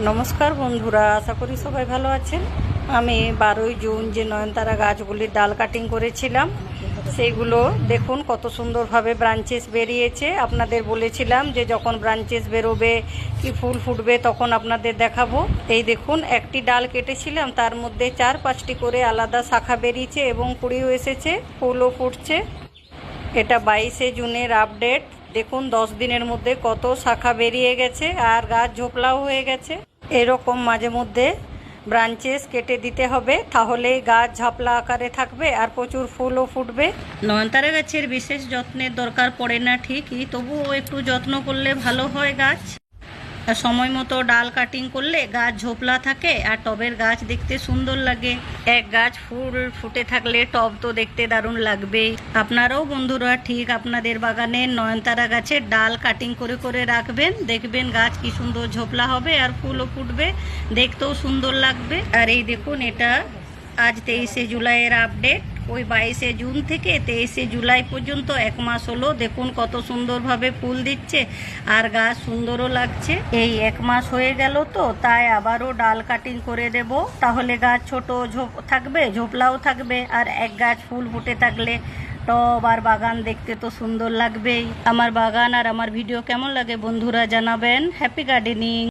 নমস্কার বন্ধুরা, আশা করি সবাই ভালো আছেন। আমি 12ই জুন যে নয়নতারা গাছগুলির ডাল কাটিং করেছিলাম, সেইগুলো দেখুন কত সুন্দরভাবে ব্রাঞ্চেস বেরিয়েছে। আপনাদের বলেছিলাম যে যখন ব্রাঞ্চেস বেরোবে কি ফুল ফুটবে তখন আপনাদের দেখাবো। এই দেখুন, একটি ডাল কেটেছিলাম, তার মধ্যে 4-5টি করে আলাদা শাখা বেরিয়েছে এবং কুড়িও এসেছে, ফুলও ফুটছে। এটা 22শে জুনের আপডেট। দেখুন 10 দিনের মধ্যে কত শাখা বেরিয়ে গেছে আর গাছ ঝোপলাও হয়ে গেছে। এরকম মাঝে মধ্যে ব্রাঞ্চেস কেটে দিতে হবে, তাহলে গাছ ঝাপলা আকারে থাকবে আর প্রচুর ফুলও ফুটবে। নয়নতারা গাছের বিশেষ যত্নের দরকার পড়ে না ঠিকই, তবুও একটু যত্ন করলে ভালো হয় গাছ। আর সময় মতো ডাল কাটিং করলে গাছ ঝোপলা থাকে আর টবের গাছ দেখতে সুন্দর লাগে। এক গাছ ফুল ফুটে থাকলে টব তো দেখতে দারুণ লাগবেই। আপনারাও বন্ধুরা ঠিক আপনাদের বাগানের নয়নতারা গাছের ডাল কাটিং করে করে রাখবেন, দেখবেন গাছ কি সুন্দর ঝোপলা হবে আর ফুলও ফুটবে, দেখতেও সুন্দর লাগবে। আর এই দেখুন, এটা আজ 23শে জুলাইয়ের আপডেট। ওই 22শে জুন থেকে 23শে জুলাই পর্যন্ত 1 মাস হলো। দেখুন কত সুন্দরভাবে ফুল দিচ্ছে আর গাছ সুন্দরও লাগছে। এই 1 মাস হয়ে গেল, তো তাই আবারও ডাল কাটিং করে দেব, তাহলে গাছ ছোট থাকবে, ঝোপলাও থাকবে আর এক গাছ ফুল ফুটে থাকলে টব আর বাগান দেখতে তো সুন্দর লাগবেই। আমার বাগান আর আমার ভিডিও কেমন লাগে বন্ধুরা জানাবেন। Happy gardening.